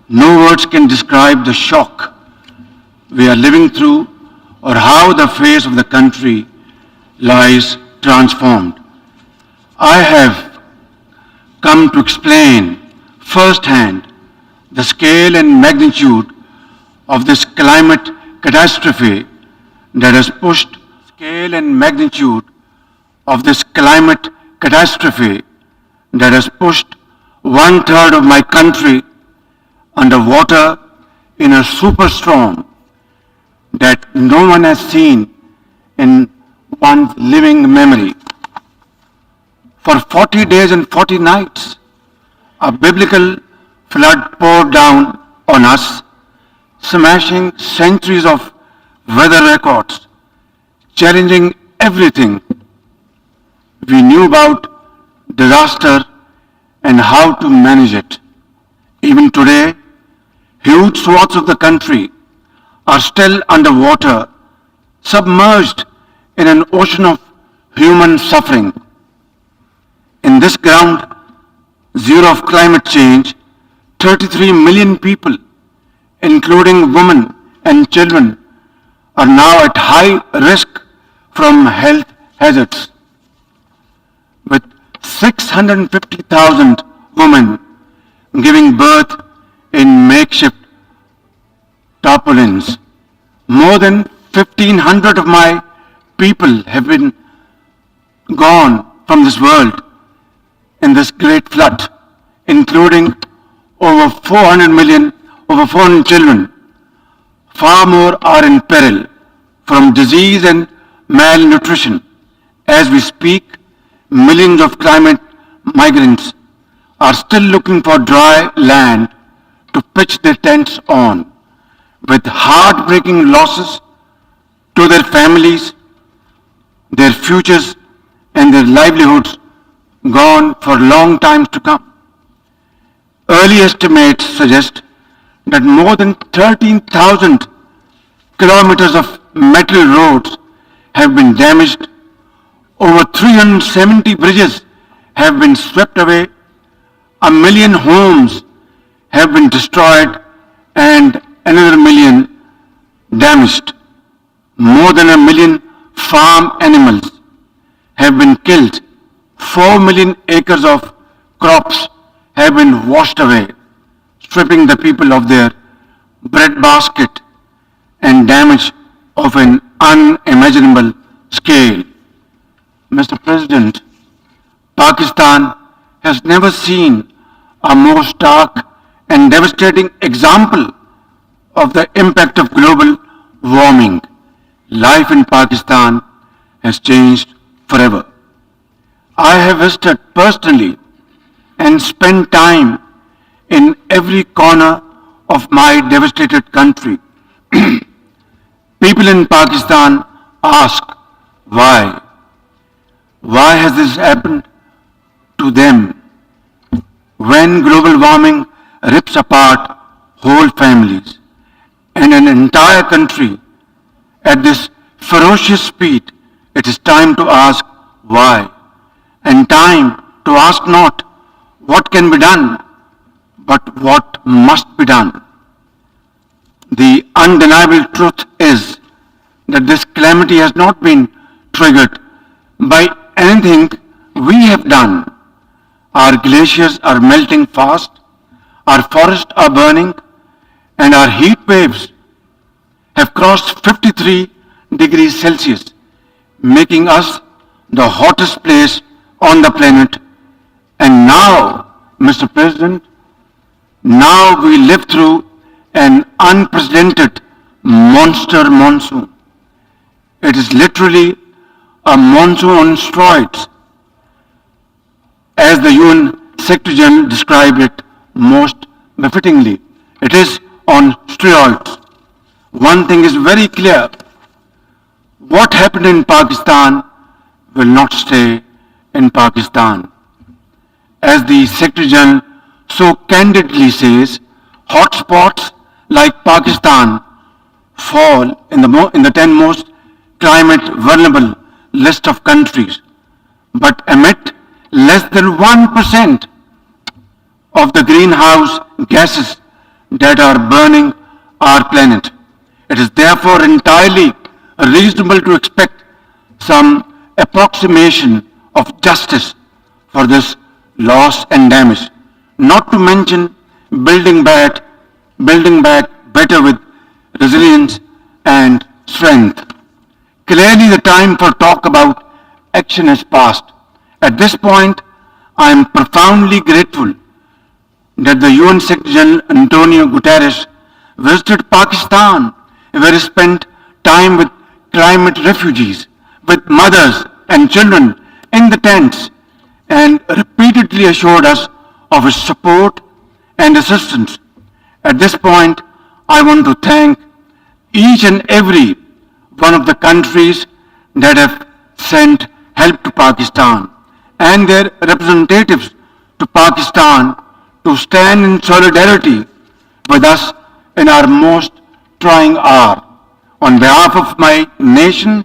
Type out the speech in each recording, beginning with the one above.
No words can describe the shock we are living through or how the face of the country lies transformed. I have come to explain firsthand the scale and magnitude of this climate catastrophe that has pushed scale and magnitude of this climate catastrophe that has pushed 1/3 of my country underwater in a superstorm that no one has seen in one's living memory. For 40 days and 40 nights, a biblical flood poured down on us, smashing centuries of weather records, challenging everything we knew about disaster and how to manage it. Even today, huge swaths of the country are still underwater, submerged in an ocean of human suffering. In this ground zero of climate change, 33 million people, including women and children, are now at high risk from health hazards, with 650,000 women giving birth in makeshift tarpaulins. More than 1,500 of my people have been gone from this world in this great flood, including over 400 children. Far more are in peril from disease and malnutrition. As we speak, millions of climate migrants are still looking for dry land to pitch their tents on, with heartbreaking losses to their families, their futures, and their livelihoods gone for long times to come. Early estimates suggest that more than 13,000 kilometers of metal roads have been damaged, over 370 bridges have been swept away, 1 million homes have been destroyed, and another million damaged. More than 1 million farm animals have been killed. 4 million acres of crops have been washed away, stripping the people of their breadbasket, and damage of an unimaginable scale. Mr. President, Pakistan has never seen a more stark and devastating example of the impact of global warming. Life in Pakistan has changed forever. I have visited personally and spent time in every corner of my devastated country. People in Pakistan ask, why? Why has this happened to them? When global warming rips apart whole families and an entire country at this ferocious speed, it is time to ask why, and time to ask not what can be done, but what must be done. The undeniable truth is that this calamity has not been triggered by anything we have done. Our glaciers are melting fast, our forests are burning, and our heat waves have crossed 53 degrees Celsius, making us the hottest place on the planet. And now, Mr. President, now we live through an unprecedented monster monsoon. It is literally a monsoon on steroids, as the UN Secretary General described it most befittingly. It is on steroids. One thing is very clear. What happened in Pakistan will not stay in Pakistan. As the Secretary General so candidly says, hotspots like Pakistan fall in the 10 most climate vulnerable list of countries, but emit less than 1% of the greenhouse gases that are burning our planet. It is therefore entirely reasonable to expect some approximation of justice for this loss and damage, not to mention building back, building back better with resilience and strength. Clearly the time for talk about action has passed. At this point, I am profoundly grateful that the UN Secretary General Antonio Guterres visited Pakistan, where he spent time with climate refugees, with mothers and children in the tents, and repeatedly assured us of his support and assistance. At this point, I want to thank each and every one of the countries that have sent help to Pakistan and their representatives to Pakistan to stand in solidarity with us in our most trying hour. On behalf of my nation,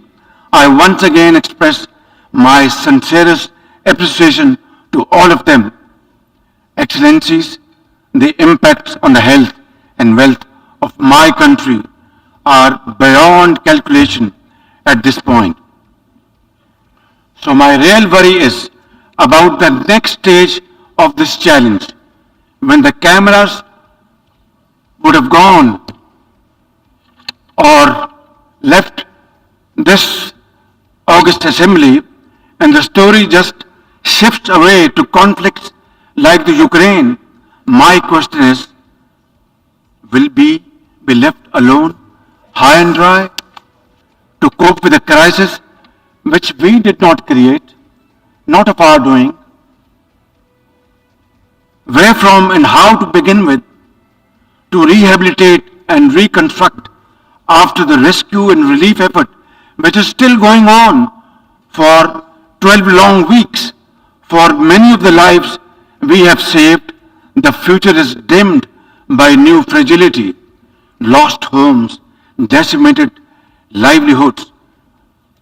I once again express my sincerest appreciation to all of them. Excellencies, the impacts on the health and wealth of my country are beyond calculation at this point. So my real worry is about the next stage of this challenge, when the cameras would have gone or left this August Assembly and the story just shifts away to conflicts like the Ukraine. My question is, will we be left alone, high and dry, to cope with a crisis which we did not create, not of our doing? Where from and how to begin with to rehabilitate and reconstruct after the rescue and relief effort, which is still going on for 12 long weeks? For many of the lives we have saved, the future is dimmed by new fragility, lost homes, decimated livelihoods,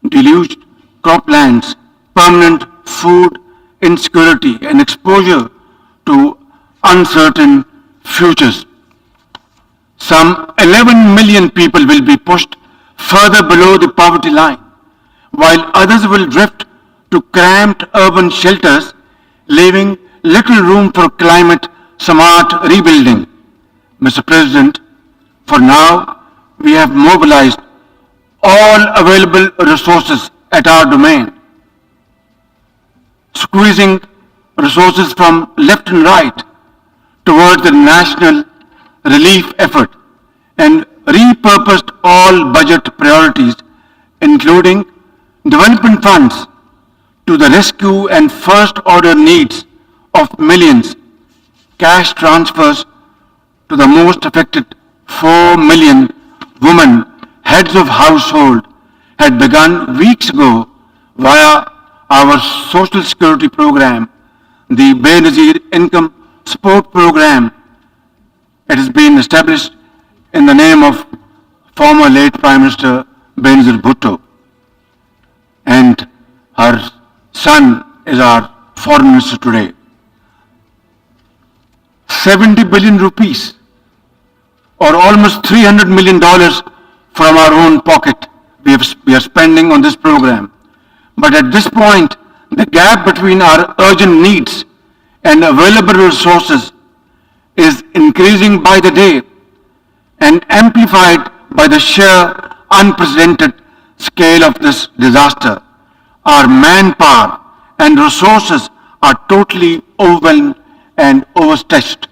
deluged croplands, permanent food insecurity, and exposure to uncertain futures. Some 11 million people will be pushed further below the poverty line, while others will drift to cramped urban shelters, leaving little room for climate smart rebuilding. Mr. President, for now, we have mobilized all available resources at our domain, squeezing resources from left and right towards the national relief effort, and repurposed all budget priorities, including development funds, to the rescue and first order needs of millions, cash transfers to the most affected 4 million women, heads of household, had begun weeks ago via our social security program, the Benazir Income Support Program. It has been established in the name of former late Prime Minister Benazir Bhutto, and her son is our foreign minister today. 70 billion rupees, or almost $300 million from our own pocket we are spending on this program. But at this point, the gap between our urgent needs and available resources is increasing by the day and amplified by the sheer unprecedented scale of this disaster. Our manpower and resources are totally overwhelmed and overstretched.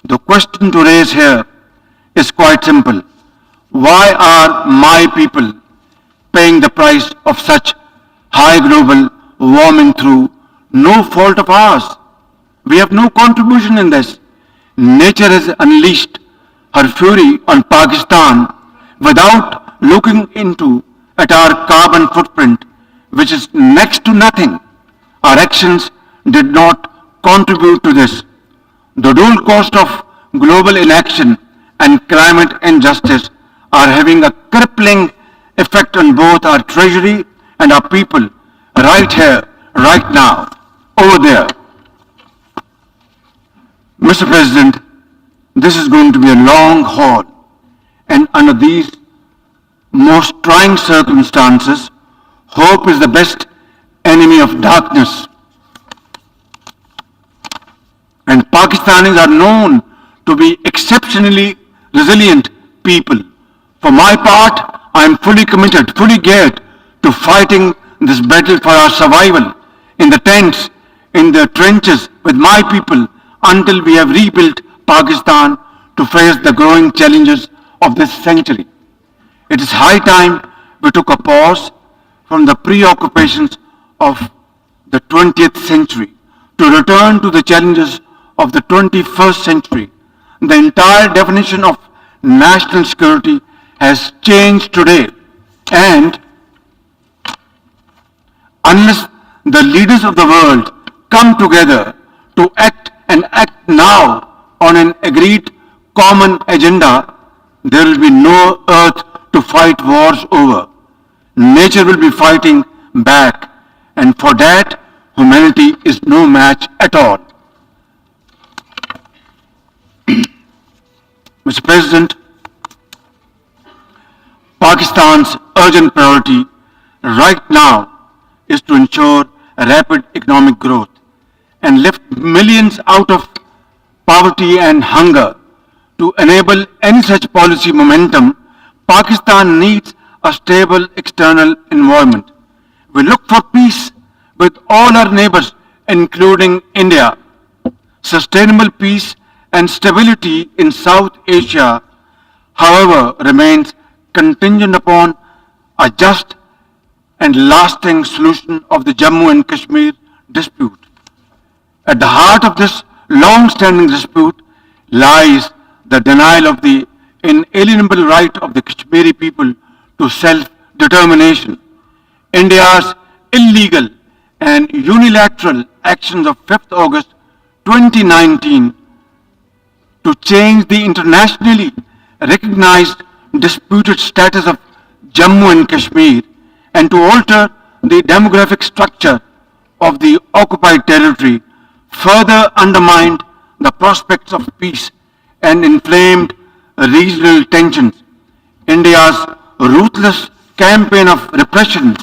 The question to raise here is quite simple. Why are my people paying the price of such high global warming through no fault of ours? We have no contribution in this. Nature has unleashed her fury on Pakistan without looking into at our carbon footprint, which is next to nothing. Our actions did not contribute to this. The dual cost of global inaction and climate injustice are having a crippling effect on both our treasury and our people, right here, right now, over there. Mr. President, This is going to be a long haul, and under these most trying circumstances, hope is the best enemy of darkness. And Pakistanis are known to be exceptionally resilient people. For my part, I am fully committed, fully geared to fighting this battle for our survival in the tents, in the trenches with my people until we have rebuilt Pakistan to face the growing challenges of this century. It is high time we took a pause from the preoccupations of the 20th century to return to the challenges of the 21st century. The entire definition of national security has changed today, and unless the leaders of the world come together to act and act now on an agreed common agenda, there will be no earth to fight wars over. Nature will be fighting back, and for that, humanity is no match at all. Mr. President, Pakistan's urgent priority right now is to ensure rapid economic growth and lift millions out of poverty and hunger. To enable any such policy momentum, Pakistan needs a stable external environment. We look for peace with all our neighbors, including India. Sustainable peace and stability in South Asia, however, remains contingent upon a just and lasting solution of the Jammu and Kashmir dispute. At the heart of this long-standing dispute lies the denial of the inalienable right of the Kashmiri people to self-determination. India's illegal and unilateral actions of 5th August 2019 to change the internationally recognized disputed status of Jammu and Kashmir and to alter the demographic structure of the occupied territory further undermined the prospects of peace and inflamed regional tensions. India's ruthless campaign of repression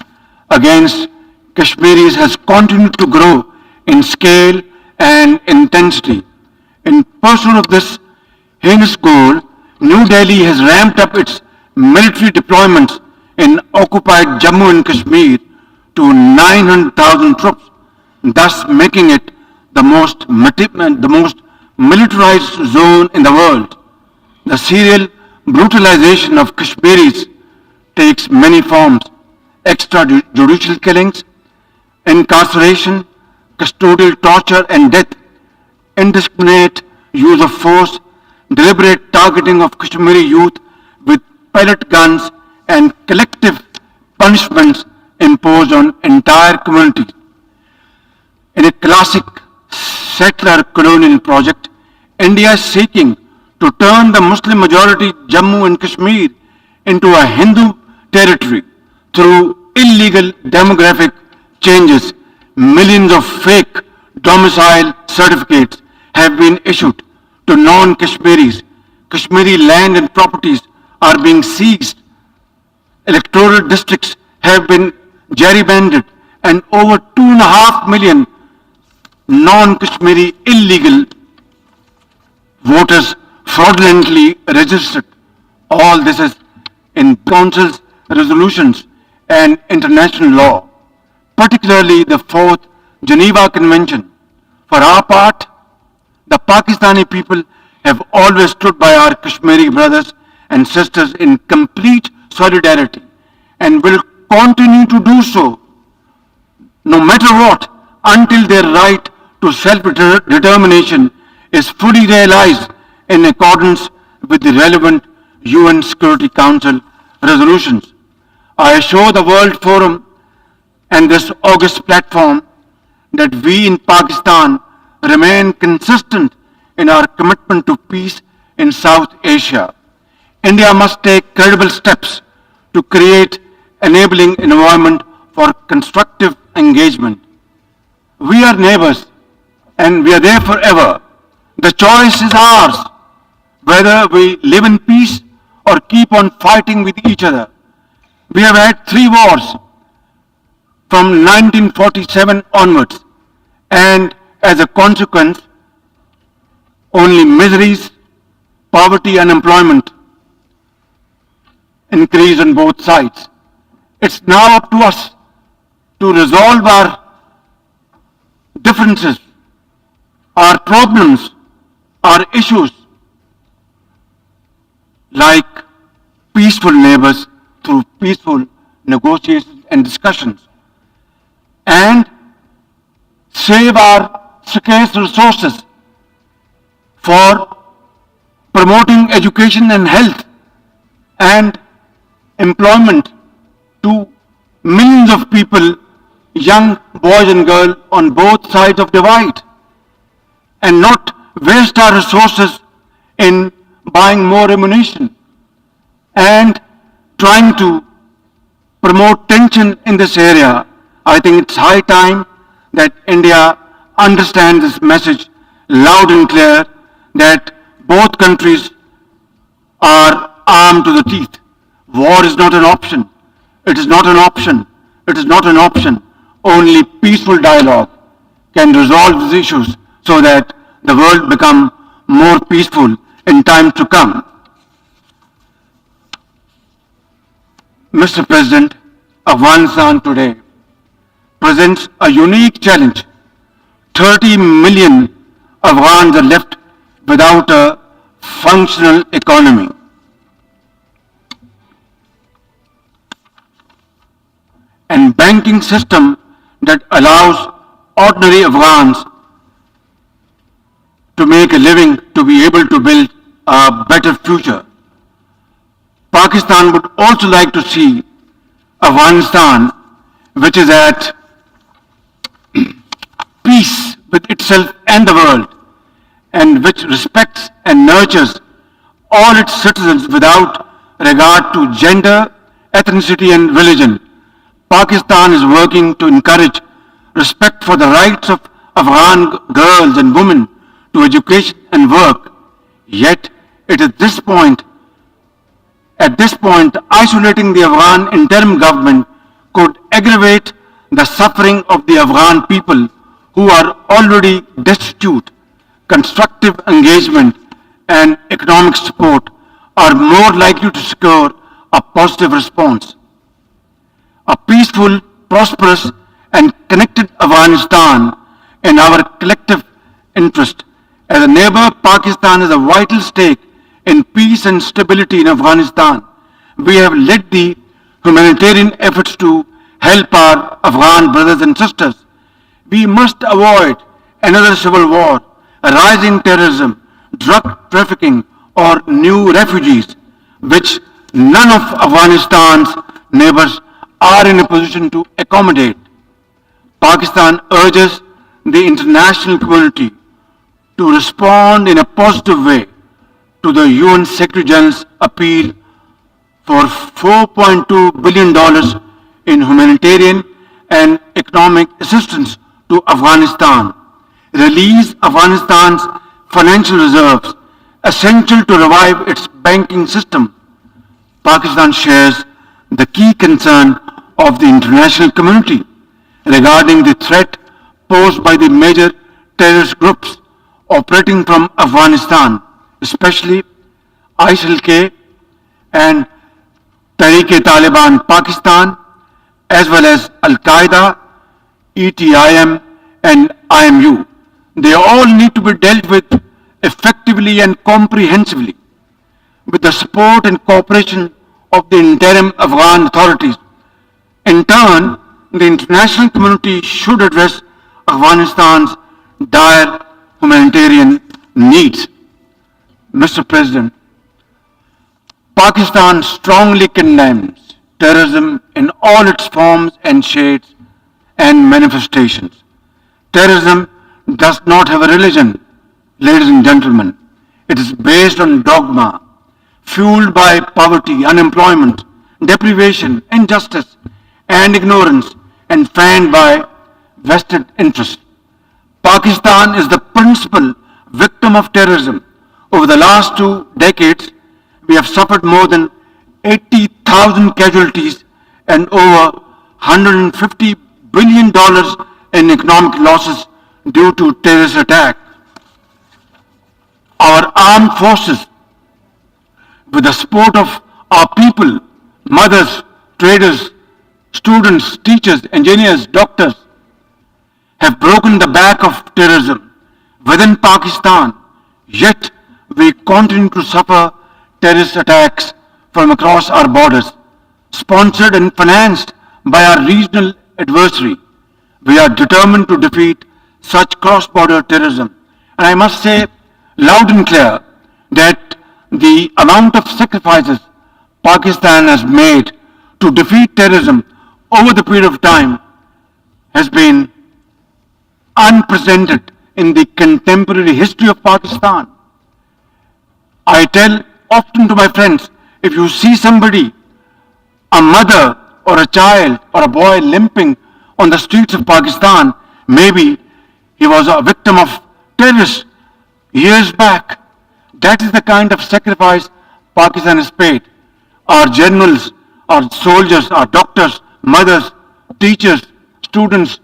against Kashmiris has continued to grow in scale and intensity. In pursuit of this heinous goal, New Delhi has ramped up its military deployments in occupied Jammu and Kashmir to 900,000 troops, thus making it the most militarized zone in the world. The serial brutalization of Kashmiris takes many forms: extrajudicial killings, incarceration, custodial torture and death, indiscriminate use of force, deliberate targeting of Kashmiri youth with pellet guns, and collective punishments imposed on entire communities. In a classic settler colonial project, India is seeking to turn the Muslim majority Jammu and Kashmir into a Hindu territory through illegal demographic changes. Millions of fake domicile certificates have been issued to non-Kashmiris. Kashmiri land and properties are being seized. Electoral districts have been gerrymandered, and over 2.5 million non-Kashmiri illegal voters fraudulently registered. All this is in Council's resolutions and international law, particularly the 4th Geneva Convention. For our part, the Pakistani people have always stood by our Kashmiri brothers and sisters in complete solidarity and will continue to do so, no matter what, until their right to self-determination is fully realized in accordance with the relevant UN Security Council resolutions. I assure the World Forum and this August platform that we in Pakistan remain consistent in our commitment to peace in South Asia. India must take credible steps to create enabling environment for constructive engagement. We are neighbors and we are there forever. The choice is ours. whether we live in peace or keep on fighting with each other. We have had 3 wars from 1947 onwards, and as a consequence, only miseries, poverty, unemployment increase on both sides. It's now up to us to resolve our differences, our problems, our issues, like peaceful neighbors through peaceful negotiations and discussions, and save our scarce resources for promoting education and health and employment to millions of people, young boys and girls on both sides of divide, and not waste our resources in buying more ammunition and trying to promote tension in this area. I think it's high time that India understands this message loud and clear, that both countries are armed to the teeth. War is not an option. It is not an option. It is not an option. Only peaceful dialogue can resolve these issues so that the world become more peaceful in times to come. Mr. President, Afghanistan today presents a unique challenge. 30 million Afghans are left without a functional economy. And banking system that allows ordinary Afghans to make a living, to be able to build a better future. Pakistan would also like to see Afghanistan, which is at peace with itself and the world, and which respects and nurtures all its citizens without regard to gender, ethnicity and religion. Pakistan is working to encourage respect for the rights of Afghan girls and women to education and work. Yet, at this point, isolating the Afghan interim government could aggravate the suffering of the Afghan people who are already destitute. Constructive engagement and economic support are more likely to secure a positive response. A peaceful, prosperous, and connected Afghanistan in our collective interest. As a neighbor, Pakistan has a vital stake in peace and stability in Afghanistan. We have led the humanitarian efforts to help our Afghan brothers and sisters. We must avoid another civil war, rising terrorism, drug trafficking, or new refugees, which none of Afghanistan's neighbors are in a position to accommodate. Pakistan urges the international community to respond in a positive way to the UN Secretary General's appeal for $4.2 billion in humanitarian and economic assistance to Afghanistan. Release Afghanistan's financial reserves, essential to revive its banking system. Pakistan shares the key concern of the international community regarding the threat posed by the major terrorist groups operating from Afghanistan, especially ISIL-K and Tehreek-e-Taliban Pakistan, as well as Al-Qaeda, ETIM, and IMU. They all need to be dealt with effectively and comprehensively with the support and cooperation of the interim Afghan authorities. In turn, the international community should address Afghanistan's dire humanitarian needs. Mr. President, Pakistan strongly condemns terrorism in all its forms and shades and manifestations. Terrorism does not have a religion, ladies and gentlemen. It is based on dogma, fueled by poverty, unemployment, deprivation, injustice, and ignorance, and fanned by vested interests. Pakistan is the principal victim of terrorism, Over the last 2 decades, we have suffered more than 80,000 casualties and over $150 billion in economic losses due to terrorist attacks. Our armed forces, with the support of our people, mothers, traders, students, teachers, engineers, doctors, have broken the back of terrorism within Pakistan, yet we continue to suffer terrorist attacks from across our borders, sponsored and financed by our regional adversary. We are determined to defeat such cross-border terrorism. And I must say loud and clear that the amount of sacrifices Pakistan has made to defeat terrorism over the period of time has been unprecedented in the contemporary history of Pakistan. I tell often to my friends, if you see somebody, a mother or a child or a boy limping on the streets of Pakistan, maybe he was a victim of terrorists years back. That is the kind of sacrifice Pakistan has paid. Our generals, our soldiers, our doctors, mothers, teachers, students,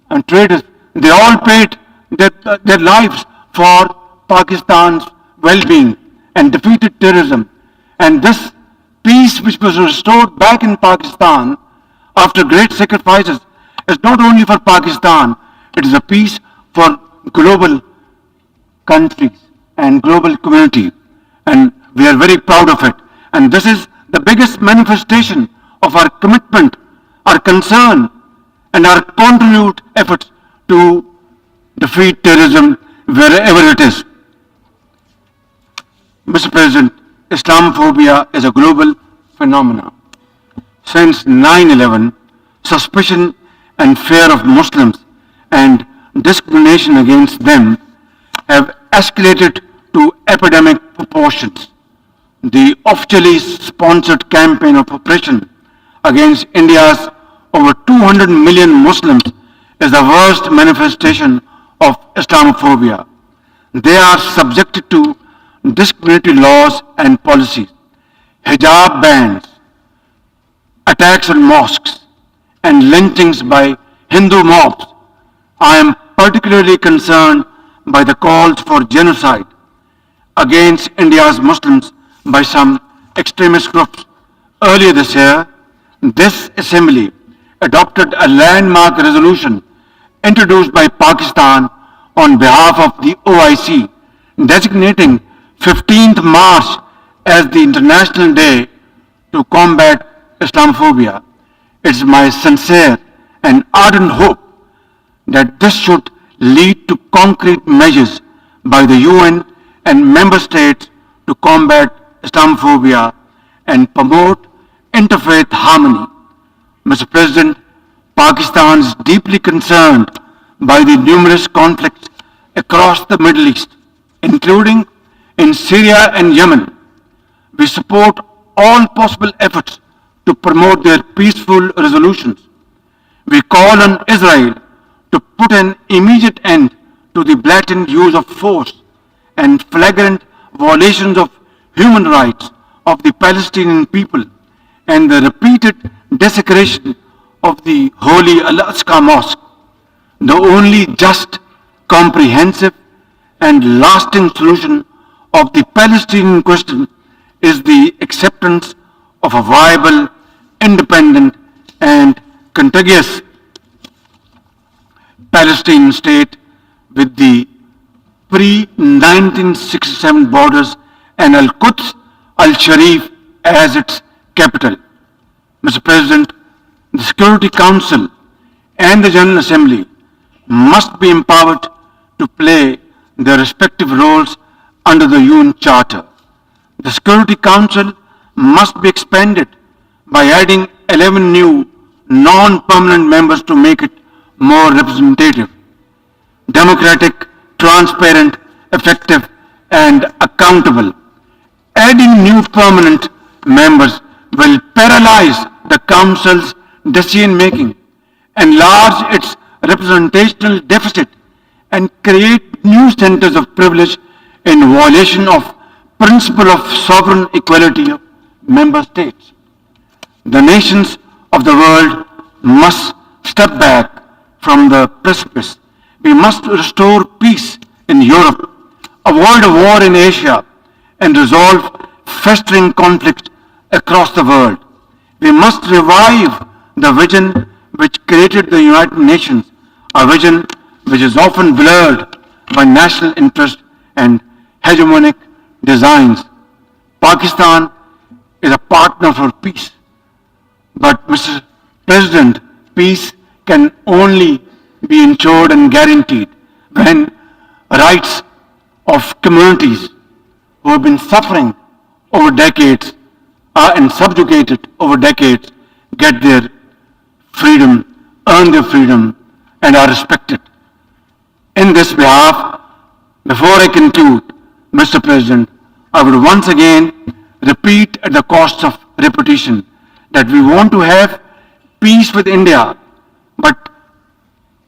and traders, they all paid their lives for Pakistan's well-being and defeated terrorism. And this peace which was restored back in Pakistan after great sacrifices is not only for Pakistan, it is a peace for global countries and global community. And we are very proud of it. And this is the biggest manifestation of our commitment, our concern, and our continued efforts to defeat terrorism wherever it is. Mr. President, Islamophobia is a global phenomenon. Since 9/11, suspicion and fear of Muslims and discrimination against them have escalated to epidemic proportions. The officially sponsored campaign of oppression against India's over 200 million Muslims is the worst manifestation of Islamophobia. They are subjected to discriminatory laws and policies, hijab bans, attacks on mosques, and lynchings by Hindu mobs. I am particularly concerned by the calls for genocide against India's Muslims by some extremist groups. Earlier this year, this assembly adopted a landmark resolution introduced by Pakistan on behalf of the OIC, designating 15th March as the International Day to combat Islamophobia. It's my sincere and ardent hope that this should lead to concrete measures by the UN and member states to combat Islamophobia and promote interfaith harmony. Mr. President, Pakistan is deeply concerned by the numerous conflicts across the Middle East, including in Syria and Yemen. We support all possible efforts to promote their peaceful resolutions. We call on Israel to put an immediate end to the blatant use of force and flagrant violations of human rights of the Palestinian people and the repeated desecration of the holy Al-Aqsa Mosque. The only just, comprehensive, and lasting solution of the Palestinian question is the acceptance of a viable, independent, and contiguous Palestinian state with the pre-1967 borders and Al-Quds Al-Sharif as its capital. Mr. President, the Security Council and the General Assembly must be empowered to play their respective roles under the UN Charter. The Security Council must be expanded by adding 11 new non-permanent members to make it more representative, democratic, transparent, effective, and accountable. Adding new permanent members will paralyze the Council's decision-making, enlarge its representational deficit, and create new centers of privilege in violation of principle of sovereign equality of member states. The nations of the world must step back from the precipice. We must restore peace in Europe, avoid a war in Asia, and resolve festering conflicts across the world. We must revive the vision which created the United Nations, a vision which is often blurred by national interest and hegemonic designs. Pakistan is a partner for peace. But, Mr. President, peace can only be ensured and guaranteed when rights of communities who have been suffering over decades and subjugated over decades get their freedom, earn their freedom, and are respected. In this behalf, before I conclude, Mr. President, I would once again repeat at the cost of repetition that we want to have peace with India, but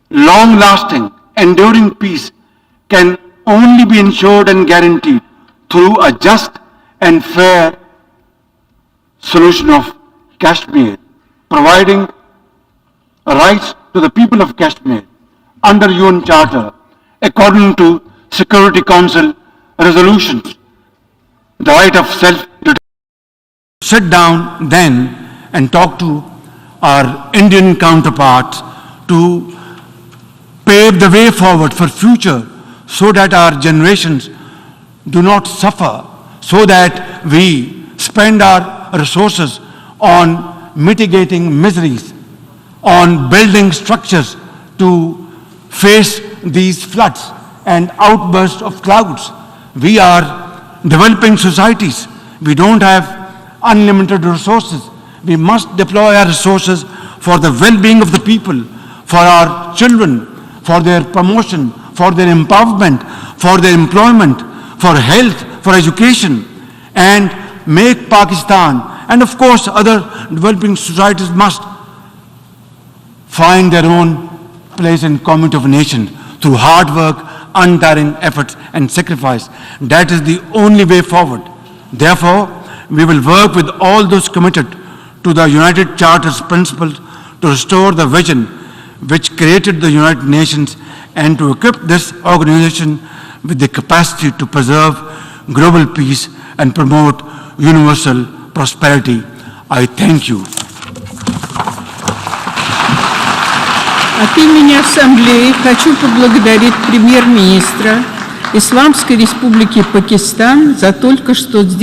long-lasting, enduring peace can only be ensured and guaranteed through a just and fair solution of Kashmir, providing rights to the people of Kashmir under UN Charter, according to Security Council resolutions, the right of self-determination. Sit down then and talk to our Indian counterparts to pave the way forward for future so that our generations do not suffer, so that we spend our resources on mitigating miseries, on building structures to face these floods and outbursts of clouds. We are developing societies. We don't have unlimited resources. We must deploy our resources for the well-being of the people, for our children, for their promotion, for their empowerment, for their employment, for health, for education, and make Pakistan, and of course other developing societies must find their own place in community of nations through hard work, untiring efforts and sacrifice. That is the only way forward. Therefore, we will work with all those committed to the United Charter's principles to restore the vision which created the United Nations and to equip this organization with the capacity to preserve global peace and promote universal prosperity. I thank you. От имени Ассамблеи хочу поблагодарить премьер-министра Исламской Республики Пакистан за только что сделанную